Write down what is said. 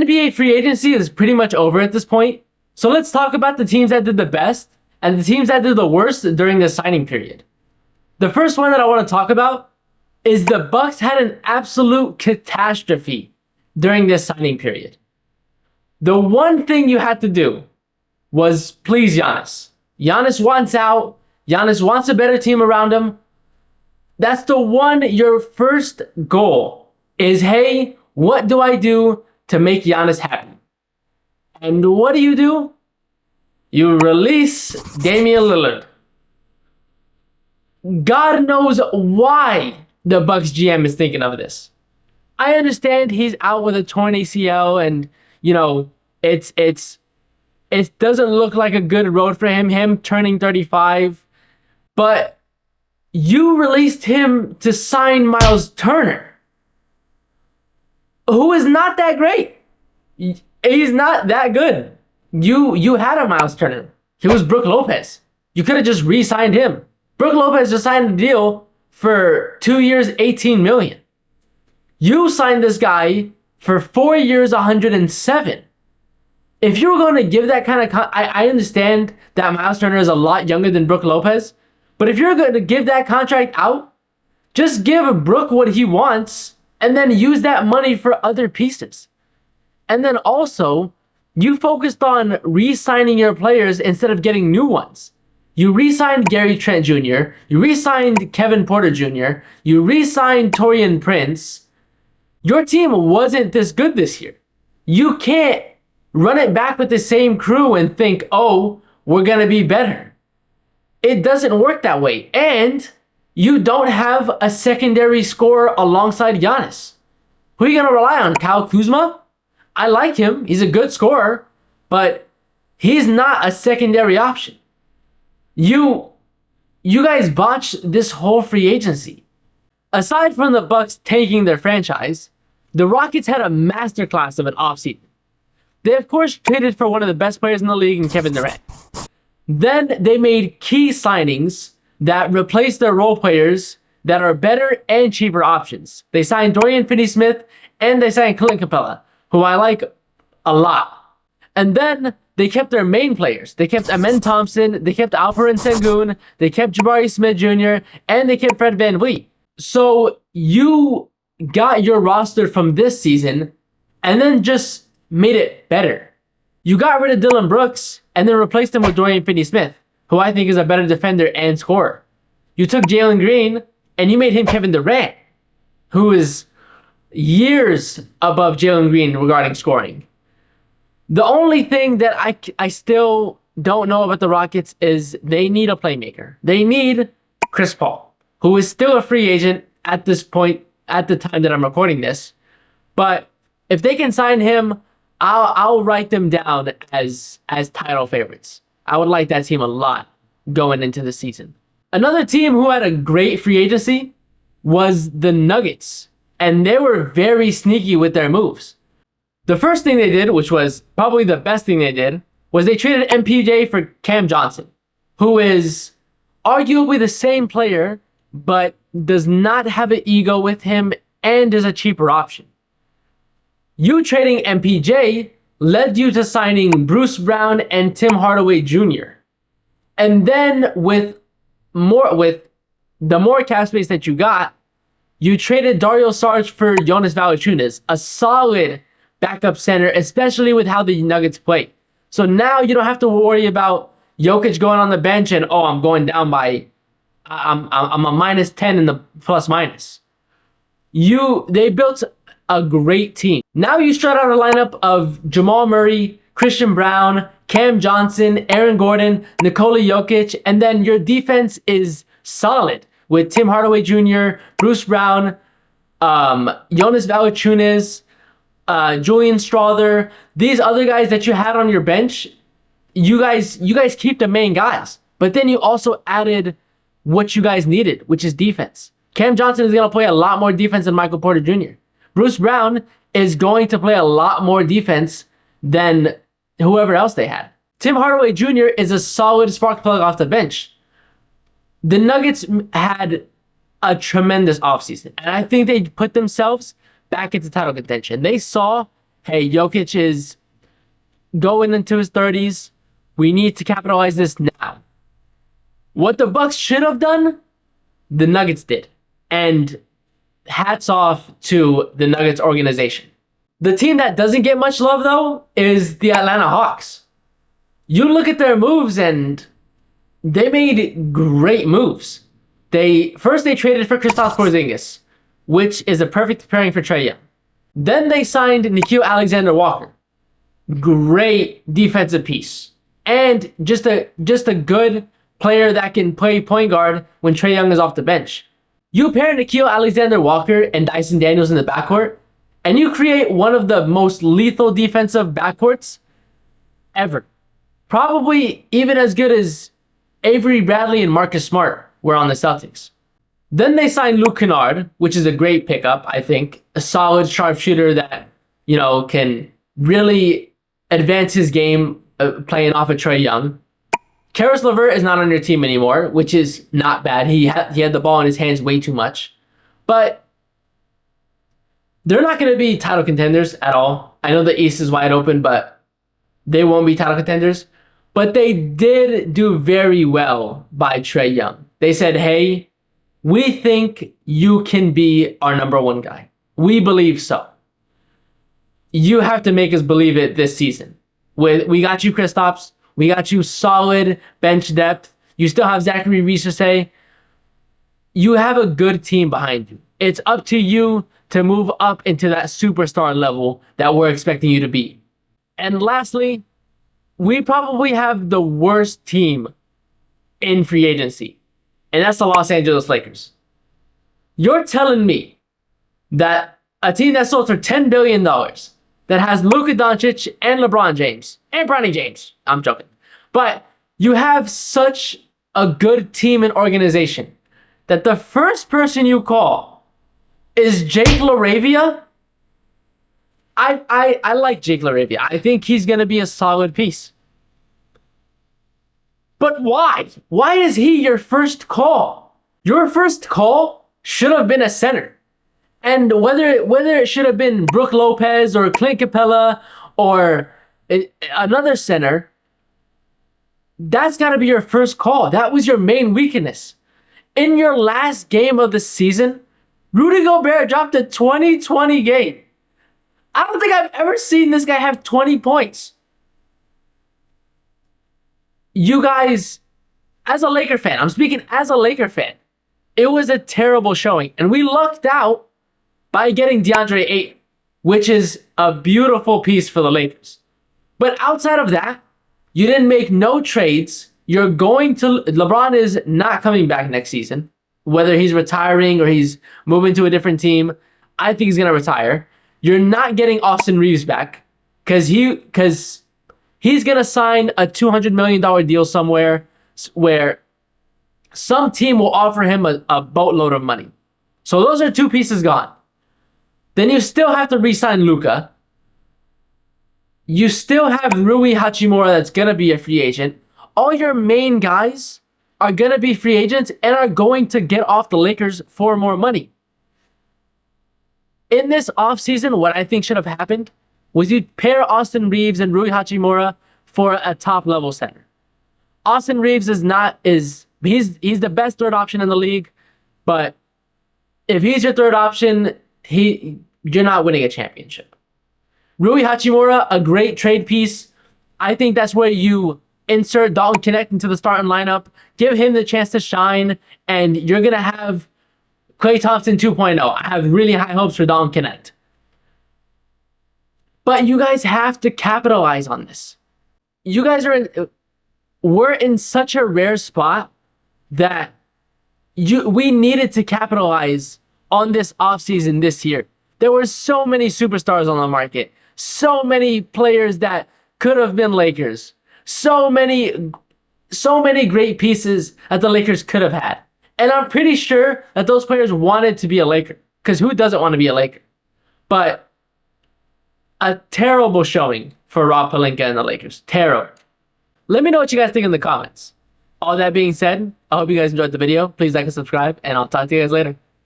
NBA free agency is pretty much over at this point. So let's talk about the teams that did the best and the teams that did the worst during the signing period. The first one that I want to talk about is the Bucks had an absolute catastrophe during this signing period. The one thing you had to do was please Giannis. Giannis wants out. Giannis wants a better team around him. That's the one, your first goal is, hey, what do I do to make Giannis happy? And what do? You release Damian Lillard. God knows why the Bucks GM is thinking of this. I understand he's out with a torn ACL and, it doesn't look like a good road for him turning 35. But you released him to sign Miles Turner, who is not that great. He's not that good. You had a Miles Turner. He was Brook Lopez. You could have just re-signed him. Brook Lopez just signed a deal for 2 years, $18 million. You signed this guy for 4 years, $107. If you were going to give that kind of... I understand that Miles Turner is a lot younger than Brook Lopez, but if you're going to give that contract out, just give Brook what he wants and then use that money for other pieces. And then also, you focused on re-signing your players instead of getting new ones. You re-signed Gary Trent Jr., you re-signed Kevin Porter Jr., you re-signed Taurean Prince. Your team wasn't this good this year. You can't run it back with the same crew and think, oh, we're going to be better. It doesn't work that way. And you don't have a secondary scorer alongside Giannis. Who are you going to rely on? Kyle Kuzma? I like him. He's a good scorer, but he's not a secondary option. You guys botched this whole free agency. Aside from the Bucks tanking their franchise, the Rockets had a masterclass of an offseason. They, of course, traded for one of the best players in the league in Kevin Durant. Then they made key signings that replaced their role players that are better and cheaper options. They signed Dorian Finney-Smith and they signed Clint Capella, who I like a lot. And then they kept their main players. They kept Amen Thompson, they kept Alperen Sengun, they kept Jabari Smith Jr., and they kept Fred VanVleet. So you got your roster from this season and then just made it better. You got rid of Dylan Brooks and then replaced him with Dorian Finney-Smith, who I think is a better defender and scorer. You took Jalen Green and you made him Kevin Durant, who is years above Jalen Green regarding scoring. The only thing that I still don't know about the Rockets is they need a playmaker. They need Chris Paul, who is still a free agent at this point, at the time that I'm recording this. But if they can sign him, I'll write them down as title favorites. I would like that team a lot going into the season. Another team who had a great free agency was the Nuggets, and they were very sneaky with their moves. The first thing they did, which was probably the best thing they did, was they traded MPJ for Cam Johnson, who is arguably the same player, but does not have an ego with him and is a cheaper option. You trading MPJ led you to signing Bruce Brown and Tim Hardaway Jr. And then with the more cap space that you got, you traded Dario Saric for Jonas Valanciunas, a solid backup center, especially with how the Nuggets play. So now you don't have to worry about Jokic going on the bench and, oh, I'm going down by, I'm a minus 10 in the plus minus. They built a great team. Now you start out a lineup of Jamal Murray, Christian Brown, Cam Johnson, Aaron Gordon, Nikola Jokic, and then your defense is solid with Tim Hardaway Jr., Bruce Brown, Jonas Valanciunas, Julian Strawther. These other guys that you had on your bench, you guys keep the main guys, but then you also added what you guys needed, which is defense. Cam Johnson is going to play a lot more defense than Michael Porter Jr. Bruce Brown is going to play a lot more defense than whoever else they had. Tim Hardaway Jr. is a solid spark plug off the bench. The Nuggets had a tremendous offseason, and I think they put themselves back into title contention. They saw, hey, Jokic is going into his 30s. We need to capitalize this now. What the Bucks should have done, the Nuggets did. And hats off to the Nuggets organization. The team that doesn't get much love, though, is the Atlanta Hawks. You look at their moves, and they made great moves. They traded for Kristaps Porzingis, which is a perfect pairing for Trae Young. Then they signed Nickeil Alexander-Walker. Great defensive piece. And just a good player that can play point guard when Trae Young is off the bench. You pair Nickeil Alexander-Walker and Dyson Daniels in the backcourt, and you create one of the most lethal defensive backcourts ever. Probably even as good as Avery Bradley and Marcus Smart were on the Celtics. Then they signed Luke Kennard, which is a great pickup, I think. A solid sharpshooter that, can really advance his game playing off of Trae Young. Karis LeVert is not on your team anymore, which is not bad. He had the ball in his hands way too much. But they're not going to be title contenders at all. I know the East is wide open, but they won't be title contenders. But they did do very well by Trae Young. They said, hey, we think you can be our number one guy. We believe so. You have to make us believe it this season. We got you, Kristaps. We got you solid bench depth. You still have Zachary Reese. You have a good team behind you. It's up to you to move up into that superstar level that we're expecting you to be. And lastly, we probably have the worst team in free agency, and that's the Los Angeles Lakers. You're telling me that a team that sold for $10 billion, that has Luka Doncic and LeBron James, and Bronny James, I'm joking, but you have such a good team and organization that the first person you call is Jake LaRavia? I like Jake LaRavia. I think he's going to be a solid piece. But why? Why is he your first call? Your first call should have been a center. And whether it should have been Brook Lopez or Clint Capella or another center, that's got to be your first call. That was your main weakness. In your last game of the season, Rudy Gobert dropped a 20-20 game. I don't think I've ever seen this guy have 20 points. You guys, as a Laker fan, I'm speaking as a Laker fan, it was a terrible showing. And we lucked out by getting DeAndre Ayton, which is a beautiful piece for the Lakers. But outside of that, you didn't make no trades. LeBron is not coming back next season. Whether he's retiring or he's moving to a different team, I think he's going to retire. You're not getting Austin Reeves back because he's going to sign a $200 million deal somewhere where some team will offer him a boatload of money. So those are two pieces gone. Then you still have to re-sign Luka. You still have Rui Hachimura that's going to be a free agent. All your main guys are going to be free agents and are going to get off the Lakers for more money. In this offseason, what I think should have happened was you pair Austin Reeves and Rui Hachimura for a top-level center. Austin Reeves he's the best third option in the league, but if he's your third option, you're not winning a championship. Rui Hachimura, a great trade piece. I think that's where you insert Dalton Knecht into the starting lineup, give him the chance to shine, and you're going to have Klay Thompson 2.0. I have really high hopes for Dalton Knecht. But you guys have to capitalize on this. You guys we're in such a rare spot that we needed to capitalize on this offseason this year. There were so many superstars on the market, so many players that could have been Lakers, so many great pieces that the Lakers could have had. And I'm pretty sure that those players wanted to be a Laker, because who doesn't want to be a Laker? But a terrible showing for Rob Pelinka and the Lakers. Terrible. Let me know what you guys think in the comments. All that being said, I hope you guys enjoyed the video. Please like and subscribe, and I'll talk to you guys later.